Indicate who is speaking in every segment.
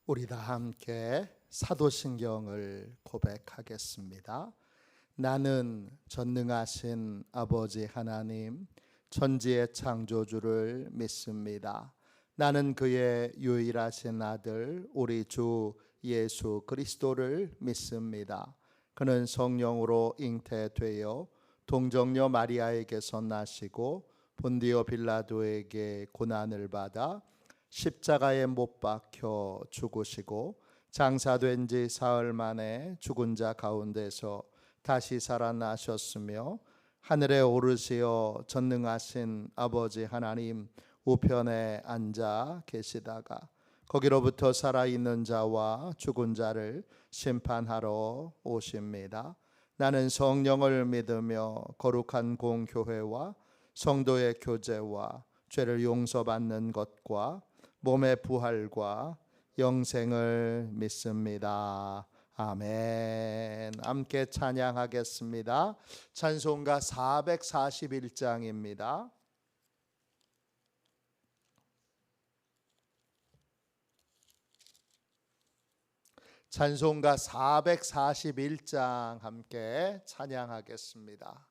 Speaker 1: 우리 다 함께 사도신경을 고백하겠습니다. 나는 전능하신 아버지 하나님, 천지의 창조주를 믿습니다. 나는 그의 유일하신 아들 우리 주 예수 그리스도를 믿습니다. 그는 성령으로 잉태되어 동정녀 마리아에게서 나시고 본디오 빌라도에게 고난을 받아 십자가에 못 박혀 죽으시고 장사된 지 사흘 만에 죽은 자 가운데서 다시 살아나셨으며 하늘에 오르시어 전능하신 아버지 하나님 우편에 앉아 계시다가 거기로부터 살아있는 자와 죽은 자를 심판하러 오십니다. 나는 성령을 믿으며 거룩한 공교회와 성도의 교제와 죄를 용서받는 것과 몸의 부활과 영생을 믿습니다. 아멘. 함께 찬양하겠습니다. 찬송가 441장입니다. 찬송가 441장 함께 찬양하겠습니다.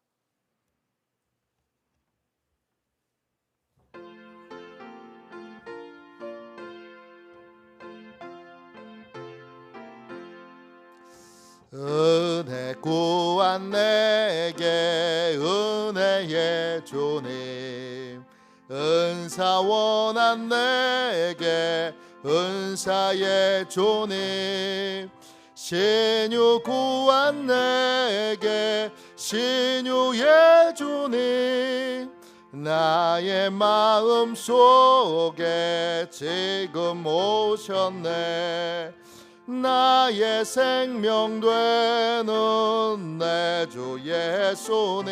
Speaker 1: 은혜 구한 내게 은혜의 주님, 은사 원한 내게 은사의 주님, 신유 구한 내게 신유의 주님, 나의 마음 속에 지금 오셨네. 나의 생명 되는 내 주 예수님,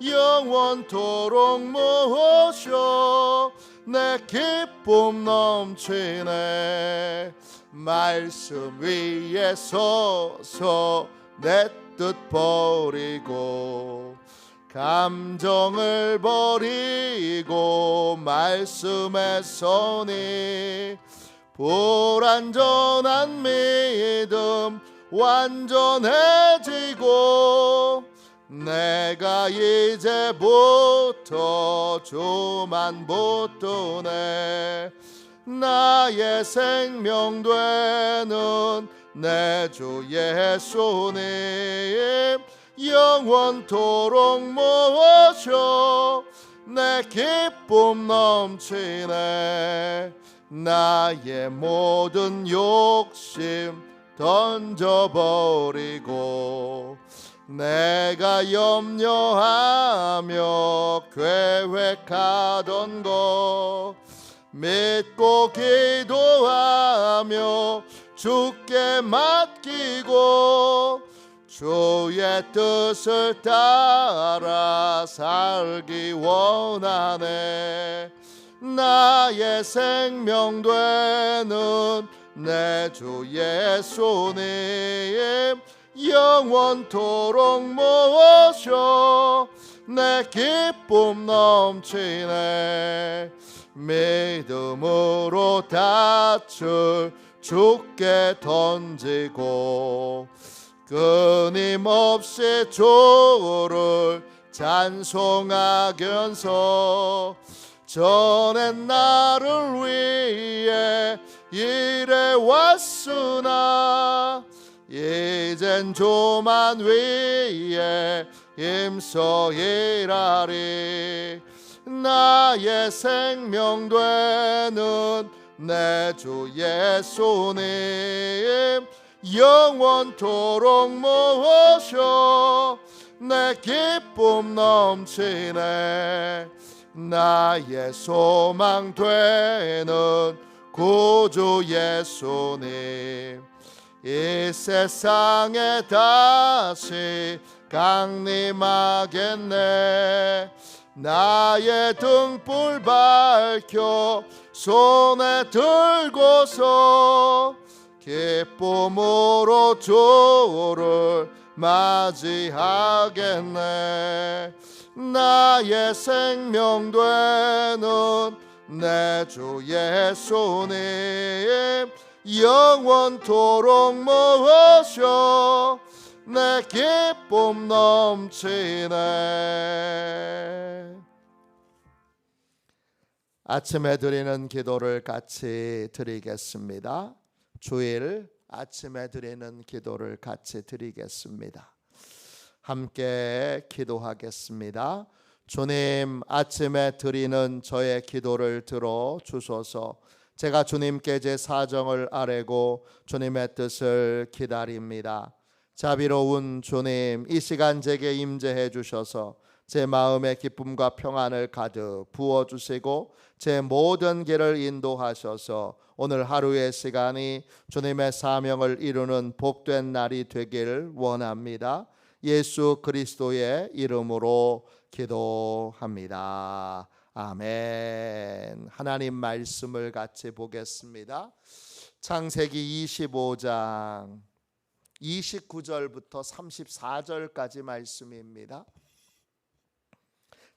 Speaker 1: 영원토록 모셔 내 기쁨 넘치네. 말씀 위에 서서 내 뜻 버리고 감정을 버리고 말씀에 서니 불완전한 믿음 완전해지고 내가 이제부터 주만 붙드네. 나의 생명 되는 내 주 예수님, 영원토록 모셔 내 기쁨 넘치네. 나의 모든 욕심 던져버리고 내가 염려하며 계획하던 것 믿고 기도하며 주께 맡기고 주의 뜻을 따라 살기 원하네. 나의 생명 되는 내 주 예수님, 영원토록 모셔 내 기쁨 넘치네. 믿음으로 닻을 주께 던지고 끊임없이 주를 찬송하면서 전엔 나를 위해 일해왔으나 이젠 주만 위해 힘써 일하리. 나의 생명 되는 내 주 예수님, 영원토록 모셔 내 기쁨 넘치네. 나의 소망 되는 구주 예수님, 이 세상에 다시 강림하겠네. 나의 등불 밝혀 손에 들고서 기쁨으로 주를 맞이하겠네. 나의 생명 되는 내 주 예수님 영원토록 모셔 내 기쁨 넘치네. 아침에 드리는 기도를 같이 드리겠습니다. 주일 아침에 드리는 기도를 같이 드리겠습니다. 함께 기도하겠습니다. 주님, 아침에 드리는 저의 기도를 들어 주소서. 제가 주님께 제 사정을 아뢰고 주님의 뜻을 기다립니다. 자비로운 주님, 이 시간 제게 임재해 주셔서 제 마음의 기쁨과 평안을 가득 부어주시고 제 모든 길을 인도하셔서 오늘 하루의 시간이 주님의 사명을 이루는 복된 날이 되길 원합니다. 예수 그리스도의 이름으로 기도합니다. 아멘. 하나님 말씀을 같이 보겠습니다. 창세기 25장 29절부터 34절까지 말씀입니다.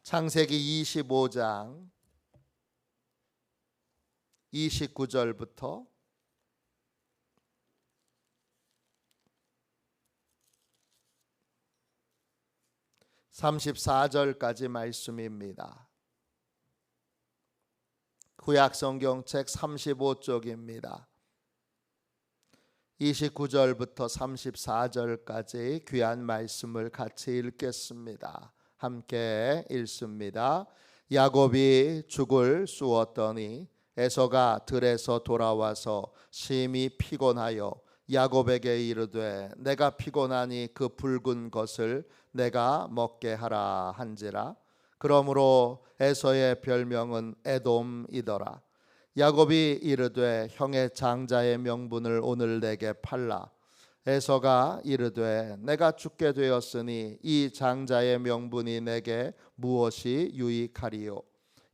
Speaker 1: 창세기 25장 29절부터 34절까지 말씀입니다. 구약성경책 35쪽입니다. 29절부터 34절까지 귀한 말씀을 같이 읽겠습니다. 함께 읽습니다. 야곱이 죽을 쑤었더니 에서가 들에서 돌아와서 심히 피곤하여 야곱에게 이르되 내가 피곤하니 그 붉은 것을 내가 먹게 하라 한지라. 그러므로 에서의 별명은 에돔이더라. 야곱이 이르되 형의 장자의 명분을 오늘 내게 팔라. 에서가 이르되 내가 죽게 되었으니 이 장자의 명분이 내게 무엇이 유익하리요.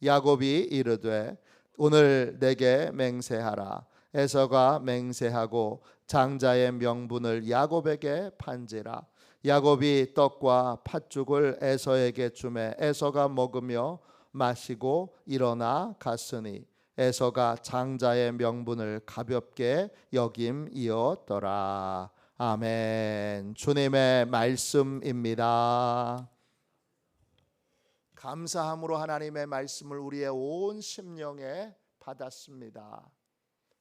Speaker 1: 야곱이 이르되 오늘 내게 맹세하라. 에서가 맹세하고 장자의 명분을 야곱에게 판지라. 야곱이 떡과 팥죽을 에서에게 주매 에서가 먹으며 마시고 일어나 갔으니 에서가 장자의 명분을 가볍게 여김이었더라. 아멘. 주님의 말씀입니다. 감사함으로 하나님의 말씀을 우리의 온 심령에 받았습니다.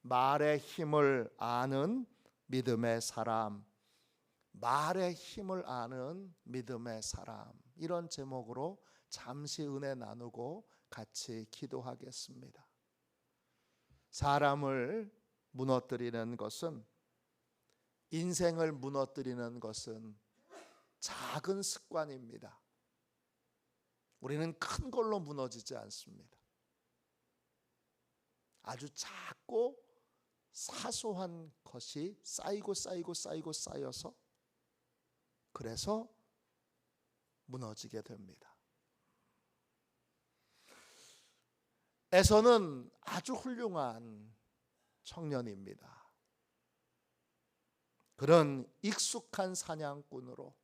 Speaker 1: 말의 힘을 아는 믿음의 사람, 말의 힘을 아는 믿음의 사람, 이런 제목으로 잠시 은혜 나누고 같이 기도하겠습니다. 사람을 무너뜨리는 것은, 인생을 무너뜨리는 것은 작은 습관입니다. 우리는 큰 걸로 무너지지 않습니다. 아주 작고 사소한 것이 쌓이고 쌓여서 그래서 무너지게 됩니다. 에서는 아주 훌륭한 청년입니다. 그런 익숙한 사냥꾼으로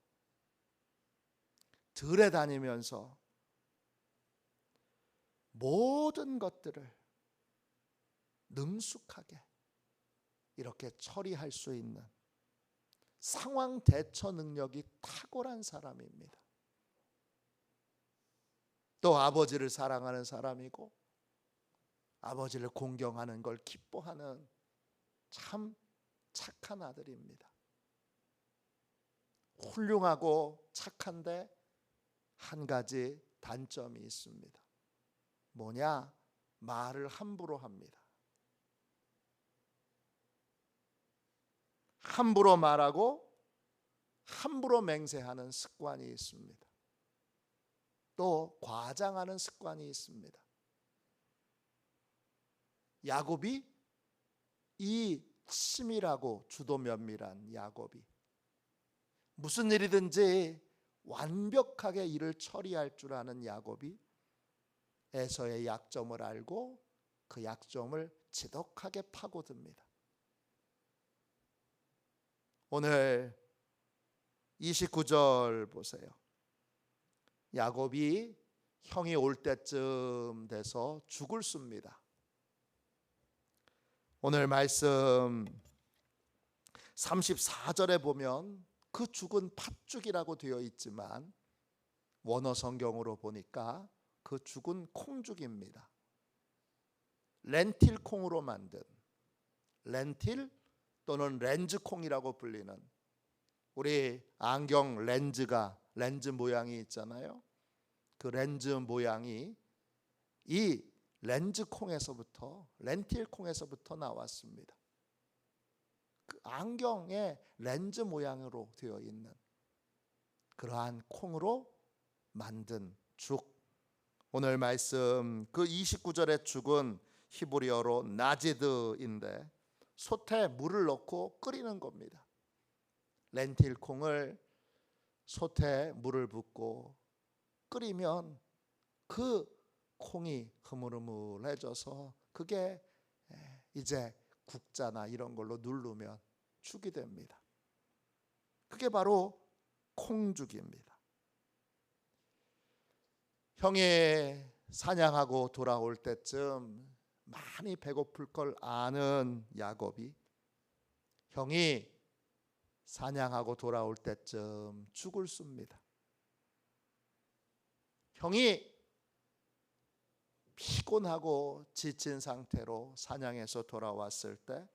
Speaker 1: 들에 다니면서 모든 것들을 능숙하게 이렇게 처리할 수 있는 상황 대처 능력이 탁월한 사람입니다. 또 아버지를 사랑하는 사람이고 아버지를 공경하는 걸 기뻐하는 참 착한 아들입니다. 훌륭하고 착한데 한 가지 단점이 있습니다. 뭐냐? 말을 함부로 합니다. 함부로 말하고 함부로 맹세하는 습관이 있습니다. 또 과장하는 습관이 있습니다. 야곱이, 이 치밀하고 주도 면밀한 야곱이 무슨 일이든지 완벽하게 일을 처리할 줄 아는 야곱이 에서의 약점을 알고 그 약점을 지독하게 파고듭니다. 오늘 29절 보세요. 야곱이 형이 올 때쯤 돼서 죽을 씁니다. 오늘 말씀 34절에 보면 그 죽은 팥죽이라고 되어 있지만 원어 성경으로 보니까 그 죽은 콩죽입니다. 렌틸 콩으로 만든, 렌틸 또는 렌즈 콩이라고 불리는, 우리 안경 렌즈 모양이 있잖아요. 그 렌즈 모양이 이 렌즈 콩에서부터, 렌틸 콩에서부터 나왔습니다. 그 안경의 렌즈 모양으로 되어 있는 그러한 콩으로 만든 죽. 오늘 말씀 그 29절의 죽은 히브리어로 나지드인데 솥에 물을 넣고 끓이는 겁니다. 렌틸 콩을 솥에 물을 붓고 끓이면 그 콩이 흐물흐물해져서 그게 이제 국자나 이런 걸로 누르면 죽이 됩니다. 그게 바로 콩죽입니다. 형이 사냥하고 돌아올 때쯤 많이 배고플 걸 아는 야곱이 형이 사냥하고 돌아올 때쯤 죽을 씁니다. 형이 피곤하고 지친 상태로 사냥해서 돌아왔을 때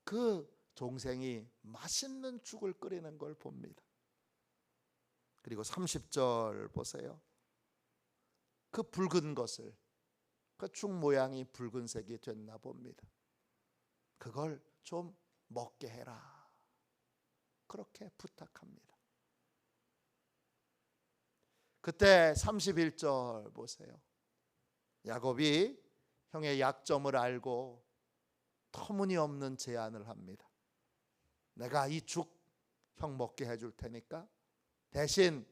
Speaker 1: 그 동생이 맛있는 죽을 끓이는 걸 봅니다. 그리고 30절 보세요. 그 붉은 것을, 그 죽 모양이 붉은색이 됐나 봅니다. 그걸 좀 먹게 해라. 그렇게 부탁합니다. 그때 31절 보세요. 야곱이 형의 약점을 알고 터무니없는 제안을 합니다. 내가 이 죽 형 먹게 해줄 테니까 대신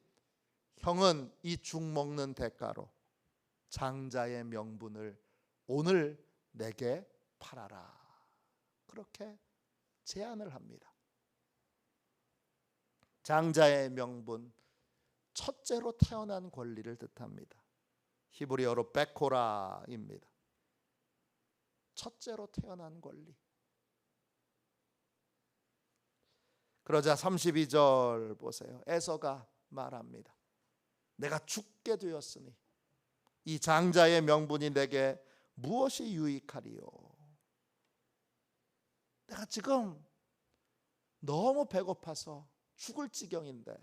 Speaker 1: 형은 이 죽 먹는 대가로 장자의 명분을 오늘 내게 팔아라. 그렇게 제안을 합니다. 장자의 명분, 첫째로 태어난 권리를 뜻합니다. 히브리어로 베코라입니다. 첫째로 태어난 권리. 그러자 32절 보세요. 에서가 말합니다. 내가 죽게 되었으니 이 장자의 명분이 내게 무엇이 유익하리요? 내가 지금 너무 배고파서 죽을 지경인데.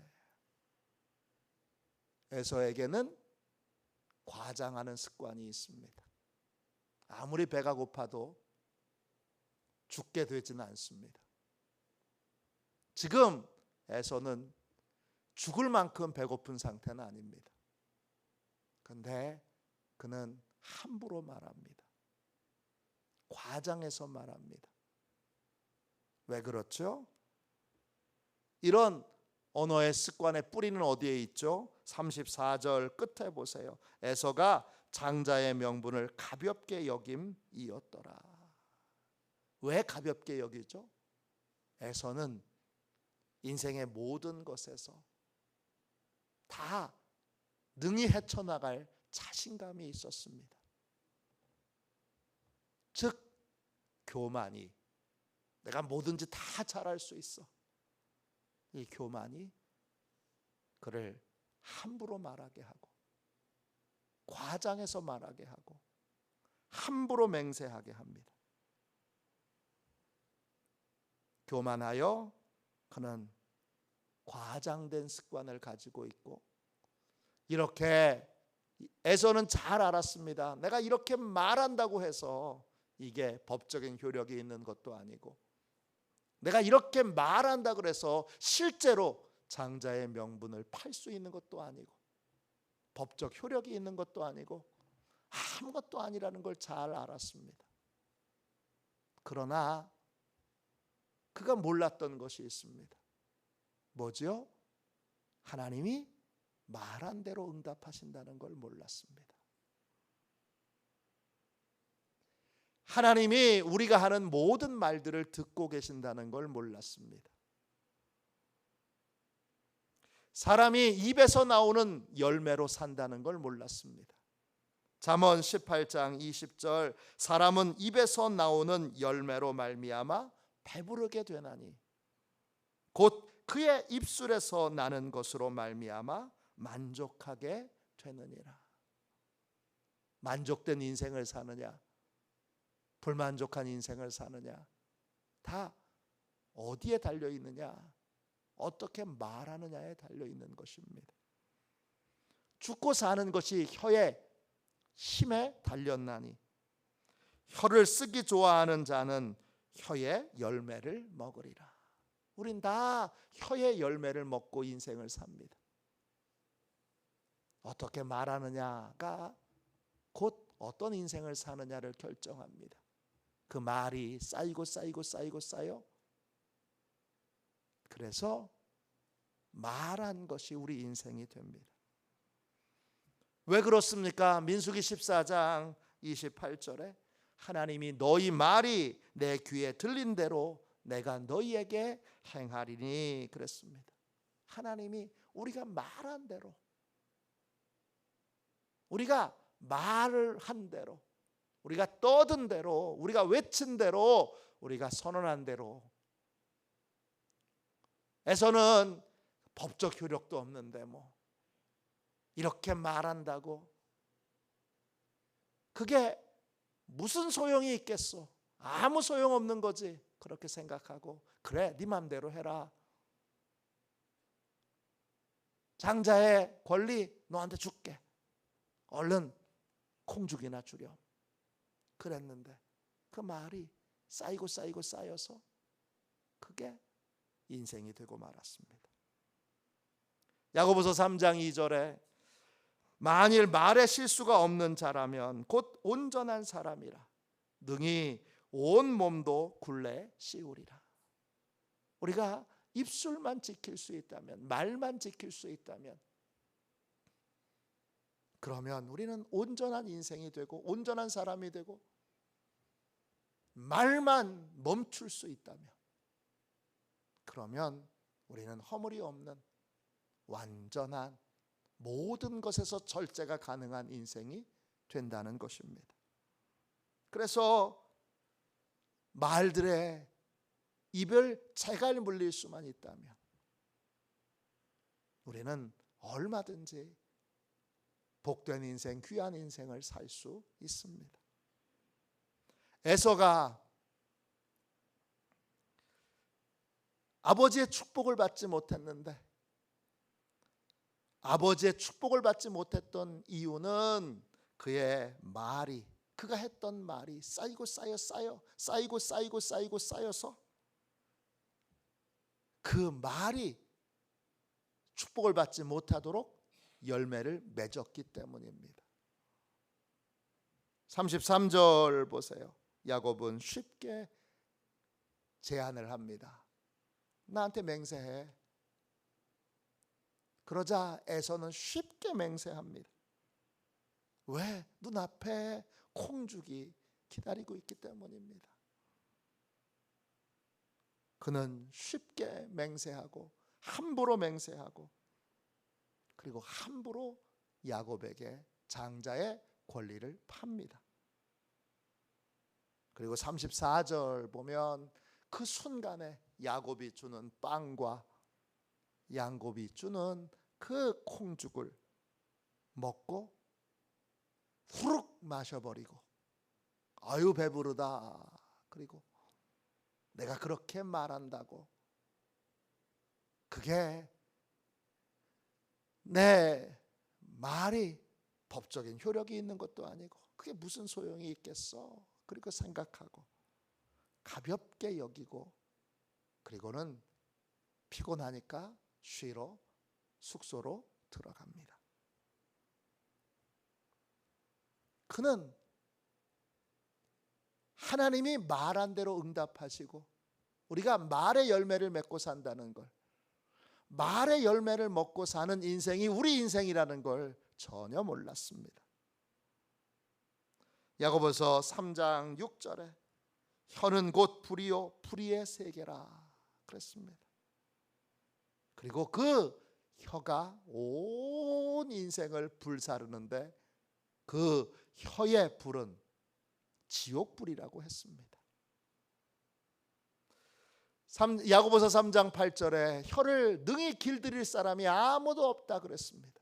Speaker 1: 에서에게는 과장하는 습관이 있습니다. 아무리 배가 고파도 죽게 되지는 않습니다. 지금 에서는 죽을 만큼 배고픈 상태는 아닙니다. 그런데 그는 함부로 말합니다. 과장해서 말합니다. 왜 그렇죠? 이런 언어의 습관의 뿌리는 어디에 있죠? 34절 끝에 보세요. 에서가 장자의 명분을 가볍게 여김이었더라. 왜 가볍게 여기죠? 에서는 인생의 모든 것에서 다 능히 헤쳐나갈 자신감이 있었습니다. 즉 교만이, 내가 뭐든지 다 잘할 수 있어. 이 교만이 그를 함부로 말하게 하고 과장해서 말하게 하고 함부로 맹세하게 합니다. 교만하여 그는 과장된 습관을 가지고 있고, 이렇게 에서는 잘 알았습니다. 내가 이렇게 말한다고 해서 이게 법적인 효력이 있는 것도 아니고, 내가 이렇게 말한다 그래서 실제로 장자의 명분을 팔 수 있는 것도 아니고, 법적 효력이 있는 것도 아니고, 아무것도 아니라는 걸 잘 알았습니다. 그러나 그가 몰랐던 것이 있습니다. 뭐죠? 하나님이 말한 대로 응답하신다는 걸 몰랐습니다. 하나님이 우리가 하는 모든 말들을 듣고 계신다는 걸 몰랐습니다. 사람이 입에서 나오는 열매로 산다는 걸 몰랐습니다. 잠언 18장 20절 사람은 입에서 나오는 열매로 말미암아 배부르게 되나니 곧 그의 입술에서 나는 것으로 말미암아 만족하게 되느니라. 만족된 인생을 사느냐, 불만족한 인생을 사느냐, 다 어디에 달려 있느냐, 어떻게 말하느냐에 달려 있는 것입니다. 죽고 사는 것이 혀의 힘에 달렸나니 혀를 쓰기 좋아하는 자는 혀의 열매를 먹으리라. 우린 다 혀의 열매를 먹고 인생을 삽니다. 어떻게 말하느냐가 곧 어떤 인생을 사느냐를 결정합니다. 그 말이 쌓이고 쌓여 그래서 말한 것이 우리 인생이 됩니다. 왜 그렇습니까? 민수기 14장 28절에 하나님이 너희 말이 내 귀에 들린 대로 내가 너희에게 행하리니 그랬습니다. 하나님이 우리가 말한 대로, 우리가 말을 한 대로, 우리가 떠든 대로, 우리가 외친 대로, 우리가 선언한 대로. 에서는 법적 효력도 없는데 이렇게 말한다고 그게 무슨 소용이 있겠어? 아무 소용없는 거지. 그렇게 생각하고 그래 네 맘대로 해라. 장자의 권리 너한테 줄게. 얼른 콩죽이나 주렴. 그랬는데 그 말이 쌓여서 그게 인생이 되고 말았습니다. 야고보서 3장 2절에 만일 말에 실수가 없는 자라면 곧 온전한 사람이라 능히 온 몸도 굴레 씌우리라. 우리가 입술만 지킬 수 있다면, 말만 지킬 수 있다면, 그러면 우리는 온전한 인생이 되고 온전한 사람이 되고, 말만 멈출 수 있다면 그러면 우리는 허물이 없는 완전한 모든 것에서 절제가 가능한 인생이 된다는 것입니다. 그래서 말들의 입을 재갈 물릴 수만 있다면 우리는 얼마든지 복된 인생, 귀한 인생을 살 수 있습니다. 에서가 아버지의 축복을 받지 못했는데, 아버지의 축복을 받지 못했던 이유는 그의 말이, 그가 했던 말이 쌓여서 그 말이 축복을 받지 못하도록 열매를 맺었기 때문입니다. 33절 보세요. 야곱은 쉽게 제안을 합니다. 나한테 맹세해. 그러자 에서는 쉽게 맹세합니다. 왜? 눈앞에 콩죽이 기다리고 있기 때문입니다. 그는 쉽게 맹세하고 함부로 맹세하고 그리고 함부로 야곱에게 장자의 권리를 팝니다. 그리고 34절 보면 그 순간에 야곱이 주는 빵과 양곱이 주는 그 콩죽을 먹고 후룩 마셔버리고 아유 배부르다. 그리고 내가 그렇게 말한다고 그게 내 말이 법적인 효력이 있는 것도 아니고 그게 무슨 소용이 있겠어. 그리고 생각하고 가볍게 여기고 그리고는 피곤하니까 쉬러 숙소로 들어갑니다. 그는 하나님이 말한 대로 응답하시고 우리가 말의 열매를 맺고 산다는 걸, 말의 열매를 먹고 사는 인생이 우리 인생이라는 걸 전혀 몰랐습니다. 야고보서 3장 6절에 혀는 곧 불이요 불의의 세계라 그랬습니다. 그리고 그 혀가 온 인생을 불사르는데 그 혀의 불은 지옥불이라고 했습니다. 야고보서 3장 8절에 혀를 능히 길들일 사람이 아무도 없다 그랬습니다.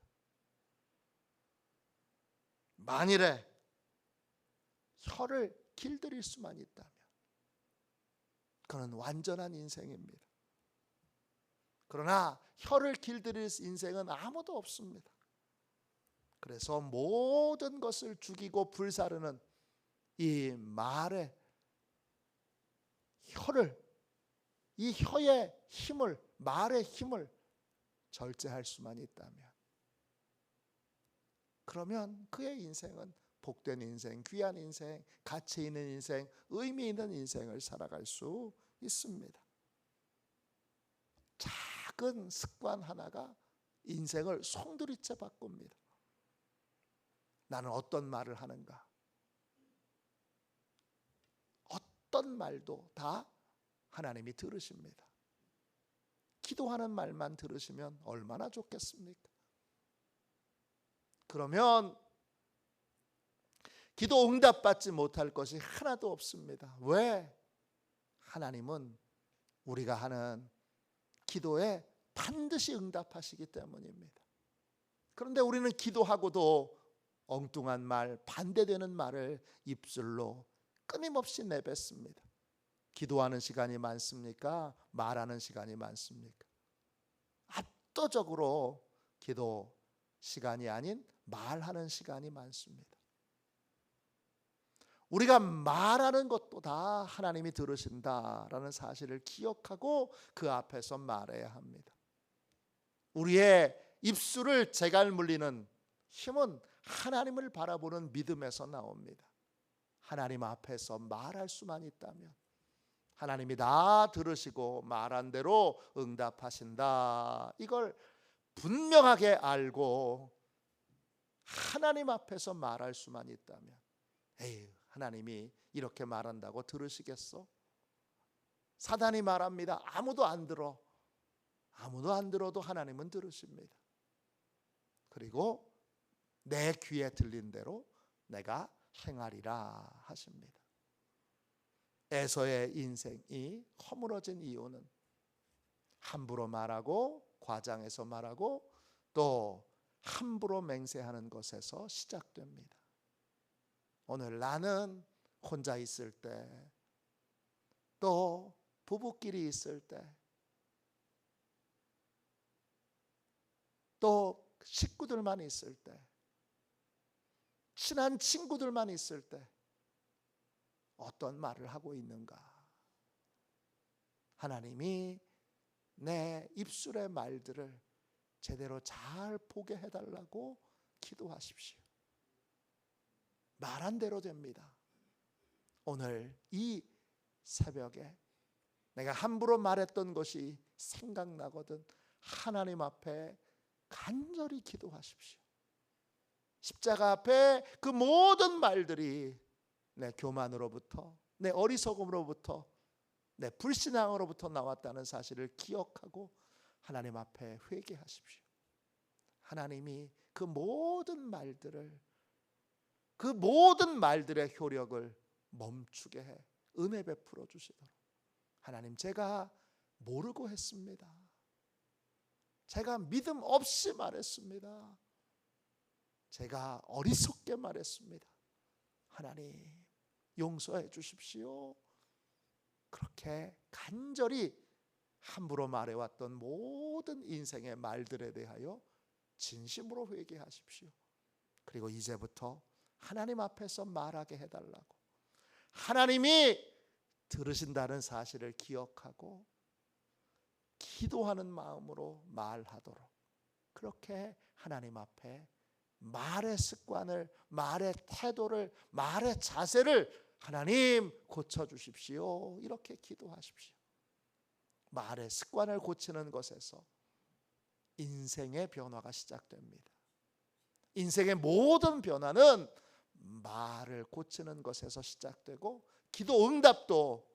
Speaker 1: 만일에 혀를 길들일 수만 있다면 그는 완전한 인생입니다. 그러나 혀를 길들일 인생은 아무도 없습니다. 그래서 모든 것을 죽이고 불사르는 이 말의 혀를, 이 혀의 힘을, 말의 힘을 절제할 수만 있다면, 그러면 그의 인생은 복된 인생, 귀한 인생, 가치 있는 인생, 의미 있는 인생을 살아갈 수 있습니다. 작은 습관 하나가 인생을 송두리째 바꿉니다. 나는 어떤 말을 하는가? 어떤 말도 다 하나님이 들으십니다. 기도하는 말만 들으시면 얼마나 좋겠습니까? 그러면 기도 응답받지 못할 것이 하나도 없습니다. 왜? 하나님은 우리가 하는 기도에 반드시 응답하시기 때문입니다. 그런데 우리는 기도하고도 엉뚱한 말, 반대되는 말을 입술로 끊임없이 내뱉습니다. 기도하는 시간이 많습니까? 말하는 시간이 많습니까? 압도적으로 기도 시간이 아닌 말하는 시간이 많습니다. 우리가 말하는 것도 다 하나님이 들으신다라는 사실을 기억하고 그 앞에서 말해야 합니다. 우리의 입술을 재갈 물리는 힘은 하나님을 바라보는 믿음에서 나옵니다. 하나님 앞에서 말할 수만 있다면 하나님이 다 들으시고 말한 대로 응답하신다. 이걸 분명하게 알고 하나님 앞에서 말할 수만 있다면, 에휴, 하나님이 이렇게 말한다고 들으시겠어? 사단이 말합니다. 아무도 안 들어. 아무도 안 들어도 하나님은 들으십니다. 그리고 내 귀에 들린 대로 내가 행하리라 하십니다. 에서의 인생이 허물어진 이유는 함부로 말하고 과장해서 말하고 또 함부로 맹세하는 것에서 시작됩니다. 오늘 나는 혼자 있을 때, 또 부부끼리 있을 때, 또 식구들만 있을 때, 친한 친구들만 있을 때 어떤 말을 하고 있는가? 하나님이 내 입술의 말들을 제대로 잘 보게 해달라고 기도하십시오. 말한 대로 됩니다. 오늘 이 새벽에 내가 함부로 말했던 것이 생각나거든 하나님 앞에 간절히 기도하십시오. 십자가 앞에 그 모든 말들이 내 교만으로부터, 내 어리석음으로부터, 내 불신앙으로부터 나왔다는 사실을 기억하고 하나님 앞에 회개하십시오. 하나님이 그 모든 말들을, 그 모든 말들의 효력을 멈추게 해 은혜 베풀어 주시도록. 하나님, 제가 모르고 했습니다. 제가 믿음 없이 말했습니다. 제가 어리석게 말했습니다. 하나님, 용서해 주십시오. 그렇게 간절히 함부로 말해왔던 모든 인생의 말들에 대하여 진심으로 회개하십시오. 그리고 이제부터 하나님 앞에서 말하게 해달라고, 하나님이 들으신다는 사실을 기억하고 기도하는 마음으로 말하도록, 그렇게 하나님 앞에 말의 습관을, 말의 태도를, 말의 자세를 하나님 고쳐주십시오. 이렇게 기도하십시오. 말의 습관을 고치는 것에서 인생의 변화가 시작됩니다. 인생의 모든 변화는 말을 고치는 것에서 시작되고, 기도 응답도,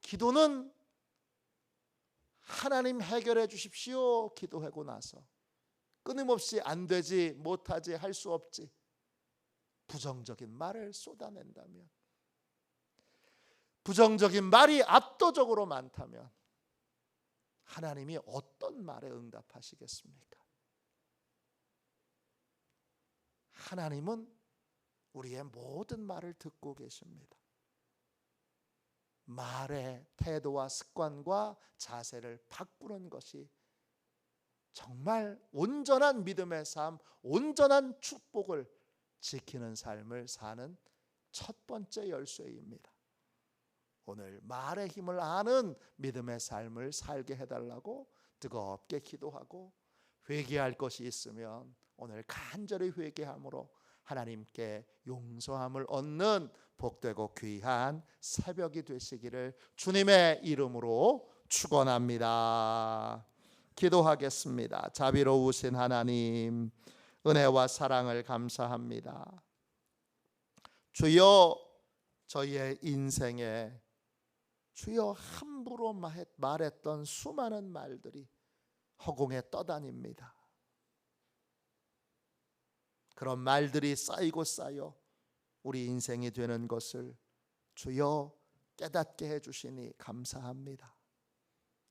Speaker 1: 기도는 하나님 해결해 주십시오 기도하고 나서 끊임없이 안 되지, 못하지, 할 수 없지 부정적인 말을 쏟아낸다면, 부정적인 말이 압도적으로 많다면 하나님이 어떤 말에 응답하시겠습니까? 하나님은 우리의 모든 말을 듣고 계십니다. 말의 태도와 습관과 자세를 바꾸는 것이 정말 온전한 믿음의 삶, 온전한 축복을 지키는 삶을 사는 첫 번째 열쇠입니다. 오늘 말의 힘을 아는 믿음의 삶을 살게 해달라고 뜨겁게 기도하고, 회개할 것이 있으면 오늘 간절히 회개함으로 하나님께 용서함을 얻는 복되고 귀한 새벽이 되시기를 주님의 이름으로 축원합니다. 기도하겠습니다. 자비로우신 하나님, 은혜와 사랑을 감사합니다. 주여, 저희의 인생에 주여 함부로 말했던 수많은 말들이 허공에 떠다닙니다. 그런 말들이 쌓이고 쌓여 우리 인생이 되는 것을 주여 깨닫게 해주시니 감사합니다.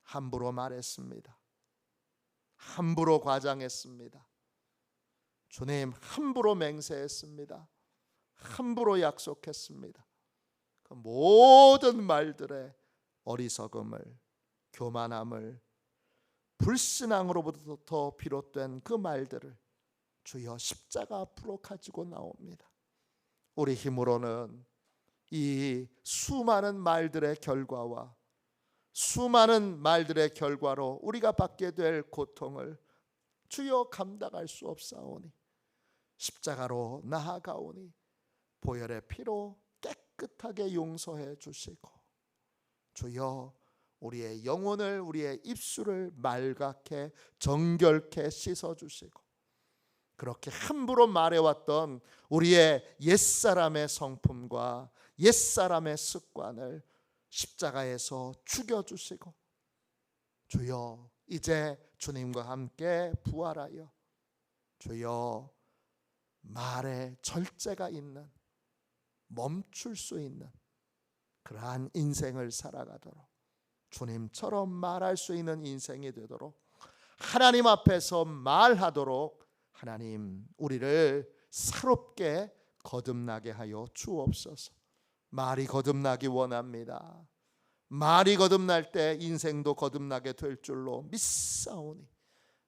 Speaker 1: 함부로 말했습니다. 함부로 과장했습니다. 주님, 함부로 맹세했습니다. 함부로 약속했습니다. 그 모든 말들의 어리석음을, 교만함을, 불신앙으로부터 비롯된 그 말들을 주여 십자가 앞으로 가지고 나옵니다. 우리 힘으로는 이 수많은 말들의 결과와 수많은 말들의 결과로 우리가 받게 될 고통을 주여 감당할 수 없사오니 십자가로 나아가오니 보혈의 피로 깨끗하게 용서해 주시고, 주여 우리의 영혼을, 우리의 입술을 맑게 정결케 씻어 주시고, 그렇게 함부로 말해왔던 우리의 옛사람의 성품과 옛사람의 습관을 십자가에서 죽여주시고, 주여 이제 주님과 함께 부활하여 주여 말에 절제가 있는, 멈출 수 있는 그러한 인생을 살아가도록, 주님처럼 말할 수 있는 인생이 되도록, 하나님 앞에서 말하도록 하나님 우리를 새롭게 거듭나게 하여 주옵소서. 말이 거듭나기 원합니다. 말이 거듭날 때 인생도 거듭나게 될 줄로 믿사오니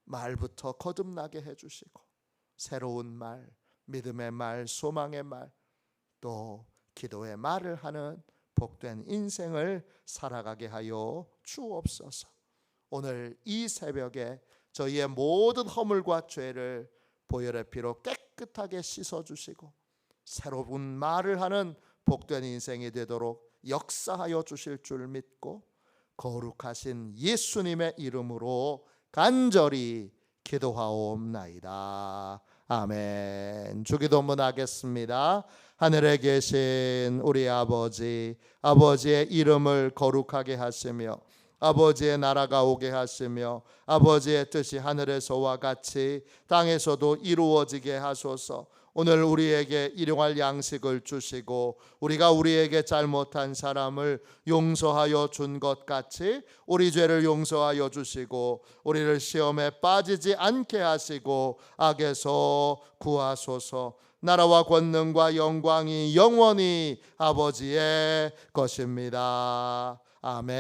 Speaker 1: 말부터 거듭나게 해주시고, 새로운 말, 믿음의 말, 소망의 말, 또 기도의 말을 하는 복된 인생을 살아가게 하여 주옵소서. 오늘 이 새벽에 저희의 모든 허물과 죄를 보혈의 피로 깨끗하게 씻어주시고 새로운 말을 하는 복된 인생이 되도록 역사하여 주실 줄 믿고 거룩하신 예수님의 이름으로 간절히 기도하옵나이다. 아멘. 주기도문 하겠습니다. 하늘에 계신 우리 아버지, 아버지의 이름을 거룩하게 하시며 아버지의 나라가 오게 하시며 아버지의 뜻이 하늘에서와 같이 땅에서도 이루어지게 하소서. 오늘 우리에게 일용할 양식을 주시고 우리가 우리에게 잘못한 사람을 용서하여 준 것 같이 우리 죄를 용서하여 주시고 우리를 시험에 빠지지 않게 하시고 악에서 구하소서. 나라와 권능과 영광이 영원히 아버지의 것입니다. 아멘.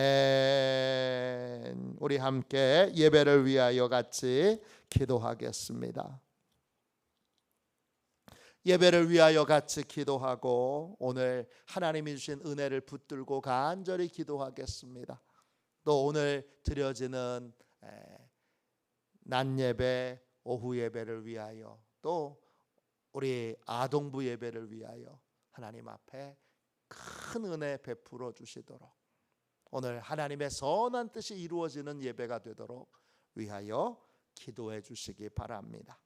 Speaker 1: 우리 함께 예배를 위하여 같이 기도하겠습니다. 예배를 위하여 같이 기도하고 오늘 하나님이 주신 은혜를 붙들고 간절히 기도하겠습니다. 또 오늘 드려지는 낮 예배, 오후 예배를 위하여, 또 우리 아동부 예배를 위하여 하나님 앞에 큰 은혜 베풀어 주시도록, 오늘 하나님의 선한 뜻이 이루어지는 예배가 되도록 위하여 기도해 주시기 바랍니다.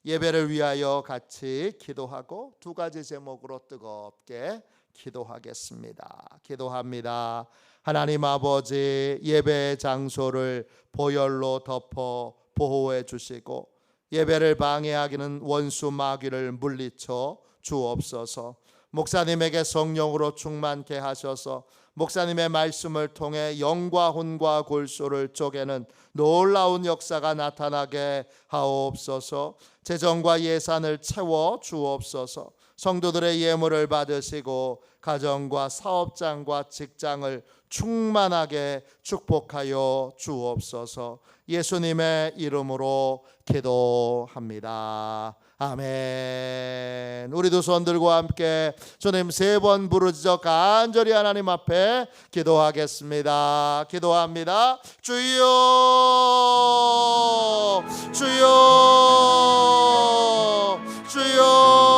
Speaker 1: 예배를 위하여 같이 기도하고 두 가지 제목으로 뜨겁게 기도하겠습니다. 기도합니다. 하나님 아버지, 예배 장소를 보혈로 덮어 보호해 주시고 예배를 방해하기는 원수 마귀를 물리쳐 주옵소서. 목사님에게 성령으로 충만케 하셔서 목사님의 말씀을 통해 영과 혼과 골수를 쪼개는 놀라운 역사가 나타나게 하옵소서. 재정과 예산을 채워 주옵소서. 성도들의 예물을 받으시고 가정과 사업장과 직장을 충만하게 축복하여 주옵소서. 예수님의 이름으로 기도합니다. 아멘. 우리 두 손 들고 함께 주님 3번 부르짖어 간절히 하나님 앞에 기도하겠습니다. 기도합니다. 주여, 주여, 주여.